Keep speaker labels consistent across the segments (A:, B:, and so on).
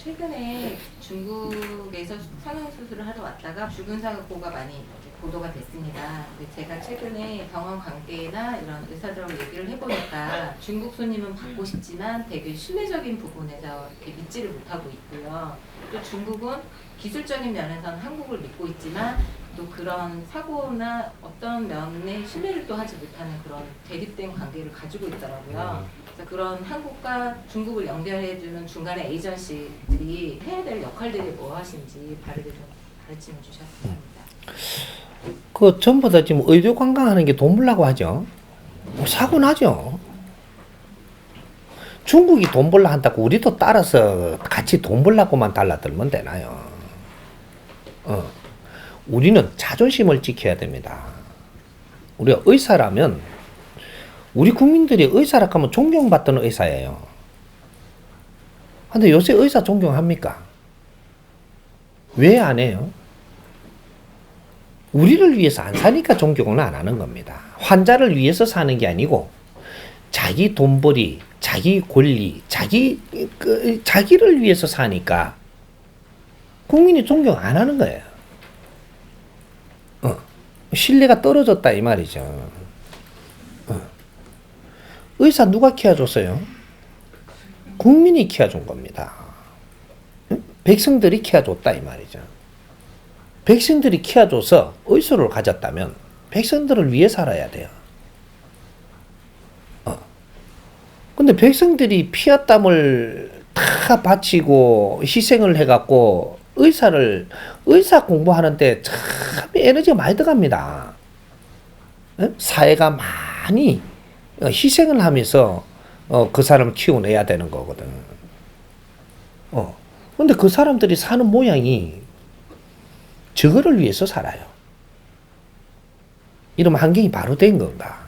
A: 최근에 중국에서 성형 수술을 하러 왔다가 죽은 사고가 많이 보도가 됐습니다. 근데 제가 최근에 병원 관계나 이런 의사들하고 얘기를 해보니까 중국 손님은 받고 싶지만 되게 신뢰적인 부분에서 이렇게 믿지를 못하고 있고요. 또 중국은 기술적인 면에서는 한국을 믿고 있지만 또 그런 사고나 어떤 면에 신뢰를 또 하지 못하는 그런 대립된 관계를 가지고 있더라고요. 그래서 그런 한국과 중국을 연결해주는 중간에 에이전시들이 해야 될 역할들이 무엇인지 바르게 좀 가르침을 주셨습니다.
B: 그 전부 다 지금 의료 관광하는 게 돈 벌라고 하죠. 사고 나죠. 중국이 돈 벌라 한다고 우리도 따라서 같이 돈 벌라고만 달라들면 되나요? 우리는 자존심을 지켜야 됩니다. 우리가 의사라면 우리 국민들이 의사라 하면 존경받던 의사예요. 근데 요새 의사 존경합니까? 왜 안 해요? 우리를 위해서 안 사니까 존경은 안 하는 겁니다. 환자를 위해서 사는 게 아니고 자기 돈벌이, 자기 권리, 자기를 위해서 사니까 국민이 존경 안 하는 거예요. 신뢰가 떨어졌다 이 말이죠. 의사 누가 키워줬어요? 국민이 키워준 겁니다. 백성들이 키워줬다 이 말이죠. 백성들이 키워줘서 의술을 가졌다면 백성들을 위해 살아야 돼요. 근데 백성들이 피와 땀을 다 바치고 희생을 해갖고 의사 공부하는데 참 에너지가 많이 들어갑니다. 사회가 많이 희생을 하면서 그 사람을 키워내야 되는 거거든. 근데 그 사람들이 사는 모양이 저거를 위해서 살아요. 이러면 환경이 바로 된 건가?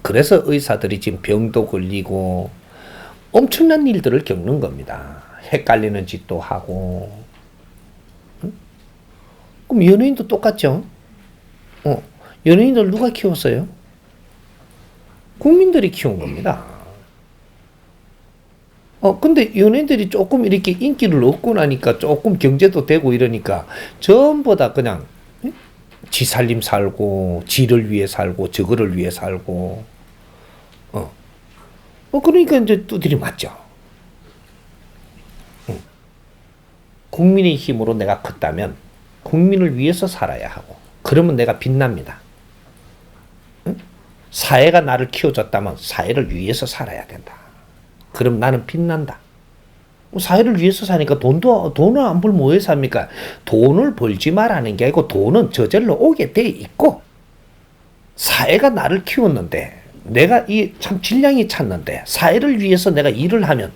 B: 그래서 의사들이 지금 병도 걸리고 엄청난 일들을 겪는 겁니다. 헷갈리는 짓도 하고. 그럼 연예인도 똑같죠? 연예인들 누가 키웠어요? 국민들이 키운 겁니다. 근데 연예인들이 조금 이렇게 인기를 얻고 나니까 조금 경제도 되고 이러니까 전부 다 그냥 지 살림 살고 지를 위해 살고 저거를 위해 살고 그러니까 이제 두드리 맞죠. 국민의 힘으로 내가 컸다면 국민을 위해서 살아야 하고 그러면 내가 빛납니다. 사회가 나를 키워줬다면 사회를 위해서 살아야 된다. 그럼 나는 빛난다. 사회를 위해서 사니까 돈을 안 벌면 왜 삽니까? 돈을 벌지 말라는 게 아니고 돈은 저절로 오게 돼 있고 사회가 나를 키웠는데 내가 이 참 질량이 찼는데 사회를 위해서 내가 일을 하면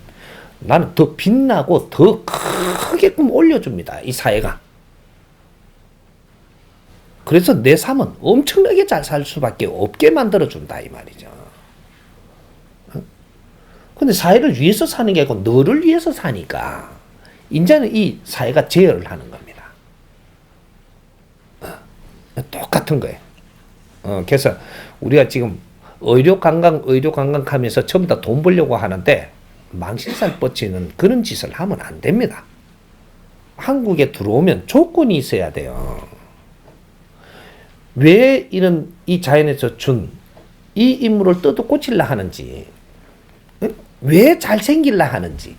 B: 나는 더 빛나고 더 크게끔 올려줍니다. 이 사회가. 그래서 내 삶은 엄청나게 잘 살 수밖에 없게 만들어준다 이 말이죠. 근데 사회를 위해서 사는 게 아니고 너를 위해서 사니까 이제는 이 사회가 제어를 하는 겁니다. 똑같은 거예요. 그래서 우리가 지금 의료 관광 하면서 전부 다 돈 벌려고 하는데 망신살 뻗치는 그런 짓을 하면 안 됩니다. 한국에 들어오면 조건이 있어야 돼요. 왜 이런 이 자연에서 준 이 인물을 뜯어 고치려 하는지, 왜 잘생길라 하는지,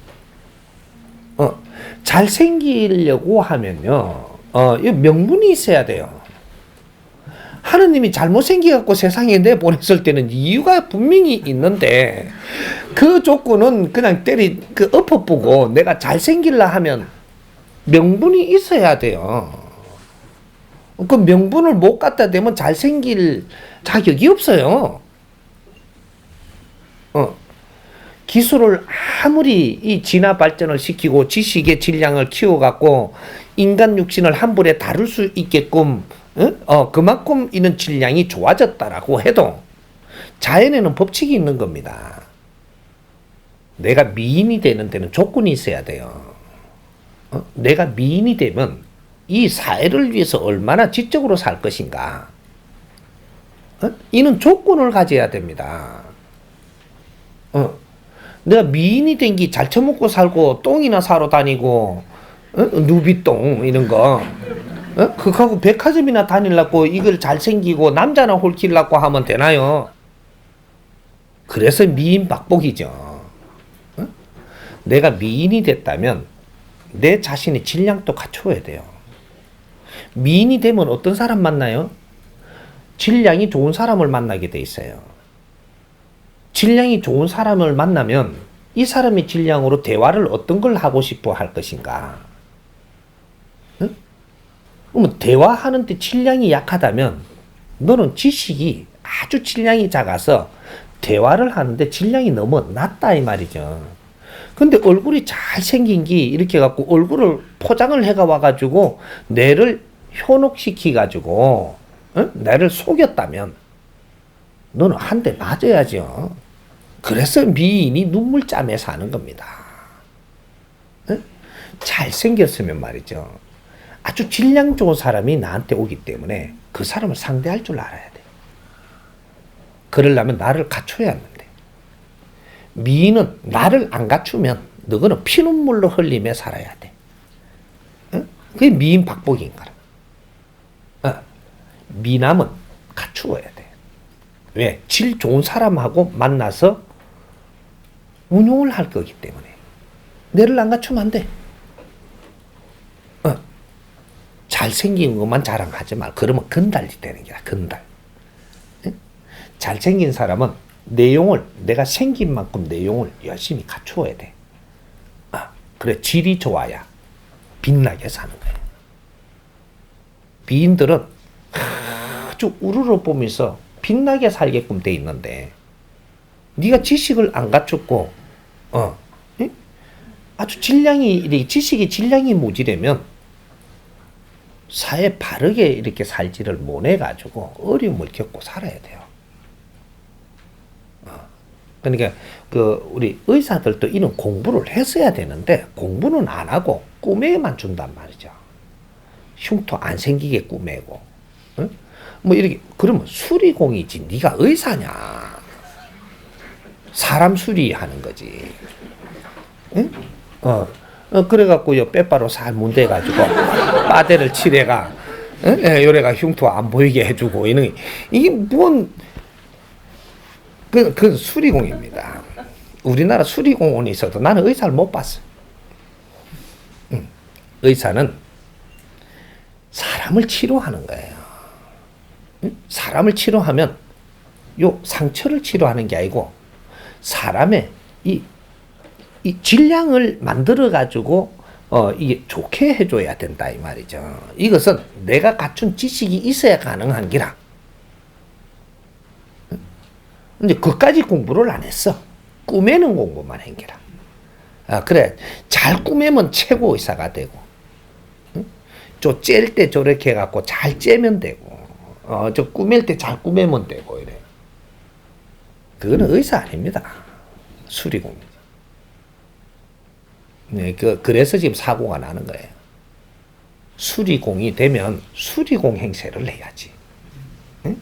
B: 잘생기려고 하면요, 명분이 있어야 돼요. 하느님이 잘못생겨갖고 세상에 내보냈을 때는 이유가 분명히 있는데, 그 조건은 그냥 엎어보고 내가 잘생길라 하면 명분이 있어야 돼요. 그 명분을 못 갖다 대면 잘생길 자격이 없어요. 기술을 아무리 이 진화 발전을 시키고 지식의 질량을 키워갖고 인간 육신을 한 번에 다룰 수 있게끔 그만큼 이런 질량이 좋아졌다라고 해도 자연에는 법칙이 있는 겁니다. 내가 미인이 되는 데는 조건이 있어야 돼요. 내가 미인이 되면 이 사회를 위해서 얼마나 지적으로 살 것인가. 이는 조건을 가져야 됩니다. 내가 미인이 된 게 잘 처먹고 살고 똥이나 사러 다니고 누비똥 이런 거 그하고 백화점이나 다닐라고 이걸 잘생기고 남자나 홀킬라고 하면 되나요? 그래서 미인 박복이죠. 내가 미인이 됐다면 내 자신의 질량도 갖춰야 돼요. 미인이 되면 어떤 사람 만나요? 질량이 좋은 사람을 만나게 돼 있어요. 질량이 좋은 사람을 만나면 이 사람의 질량으로 대화를 어떤 걸 하고 싶어 할 것인가? 그러면 대화하는데 질량이 약하다면 너는 지식이 아주 질량이 작아서 대화를 하는데 질량이 너무 낮다 이 말이죠. 근데 얼굴이 잘생긴 게 이렇게 갖고 얼굴을 포장을 해가 와가지고 뇌를 현혹시키가지고 뇌를 속였다면 너는 한 대 맞아야죠. 그래서 미인이 눈물짬에 사는 겁니다. 잘생겼으면 말이죠. 아주 질량 좋은 사람이 나한테 오기 때문에 그 사람을 상대할 줄 알아야 돼. 그러려면 나를 갖춰야 하는데 미인은 나를 안 갖추면 너는 피눈물로 흘리며 살아야 돼. 그게 미인 박복인 거라. 미남은 갖추어야 돼. 왜? 질 좋은 사람하고 만나서 운용을 할 거기 때문에 내를 안 갖추면 안 돼. 잘생긴 것만 자랑하지 말. 그러면 건달이 되는 게야. 건달. 잘생긴 사람은 내용을 내가 생긴 만큼 내용을 열심히 갖추어야 돼. 그래 질이 좋아야 빛나게 사는 거야. 미인들은 아주 우르르 보면서 빛나게 살게끔 돼 있는데 네가 지식을 안 갖췄고 아주 지식이 질량이 모자라면 사회 바르게 이렇게 살지를 못해가지고 어려움을 겪고 살아야 돼요. 그러니까 우리 의사들도 이런 공부를 했어야 되는데 공부는 안 하고 꾸매만 준단 말이죠. 흉터 안 생기게 꾸매고, 뭐 이렇게 그러면 수리공이지. 네가 의사냐? 사람 수리하는 거지. 그래갖고 빼바로 살 문대가지고 빠데를 칠해가 요래가 흉터 안 보이게 해주고 이게 뭔 그 수리공입니다. 우리나라 수리공원이 있어도 나는 의사를 못 봤어. 의사는 사람을 치료하는 거예요. 사람을 치료하면 요 상처를 치료하는 게 아니고 사람의 이 질량을 만들어 가지고 이게 좋게 해줘야 된다 이 말이죠. 이것은 내가 갖춘 지식이 있어야 가능한 기라. 근데 그까지 공부를 안 했어. 꾸매는 공부만 한 기라. 그래 잘 꾸매면 최고 의사가 되고, 저 짤 때 저렇게 해갖고 잘 째면 되고, 저 꾸밀 때 잘 꾸매면 되고 이래. 그거는 의사 아닙니다. 수리공. 네, 그래서 지금 사고가 나는 거예요. 수리공이 되면 수리공 행세를 해야지. 응?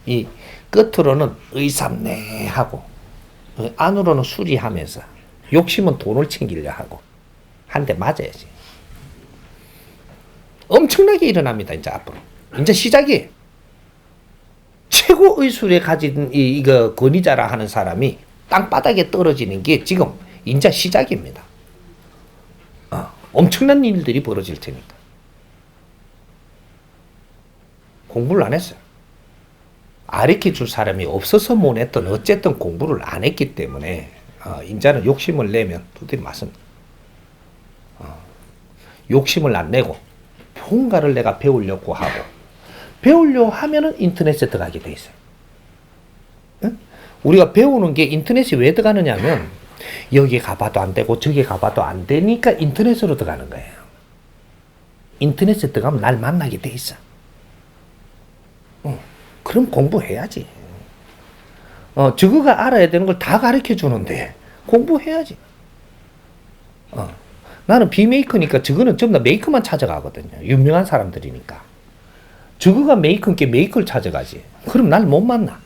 B: 이 끝으로는 의삼네 하고 안으로는 수리하면서 욕심은 돈을 챙기려 하고 한 대 맞아야지. 엄청나게 일어납니다. 이제 앞으로. 이제 시작이에요. 최고 의술에 가진 이거 권위자라 하는 사람이 땅바닥에 떨어지는 게 지금 이제 시작입니다. 엄청난 일들이 벌어질 테니까. 공부를 안 했어요. 가르쳐 줄 사람이 없어서 못했던 어쨌든 공부를 안 했기 때문에 인자는 욕심을 내면 두드리 맞습니다. 욕심을 안 내고 뭔가를 내가 배우려고 하고 배우려고 하면은 인터넷에 들어가게 돼 있어요. 응? 우리가 배우는 게 인터넷이 왜 들어가느냐 하면 여기 가봐도 안 되고 저기 가봐도 안 되니까 인터넷으로 들어가는 거예요. 인터넷에 들어가면 날 만나게 돼 있어. 그럼 공부해야지. 저거가 알아야 되는 걸 다 가르쳐 주는데 공부해야지. 나는 비메이커니까 저거는 전부 다 메이커만 찾아가거든요. 유명한 사람들이니까. 저거가 메이커인게 메이커를 찾아가지. 그럼 날 못 만나.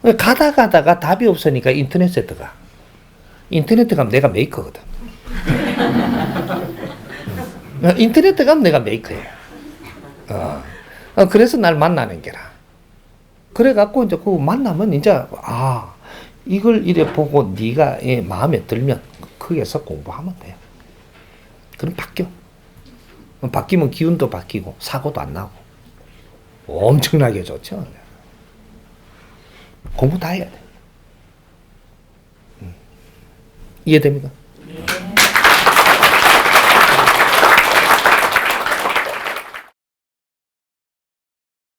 B: 가다가 답이 없으니까 인터넷에 들어가. 인터넷에 가면 내가 메이커거든. 인터넷에 가면 내가 메이커예요. 그래서 날 만나는 게라. 그래갖고 이제 그 만나면 이제 이걸 이래 보고 네가 마음에 들면 거기에서 공부하면 돼요. 그럼 바뀌어. 바뀌면 기운도 바뀌고 사고도 안 나고 엄청나게 좋죠. 공부 다 해야 돼. 이해됩니까?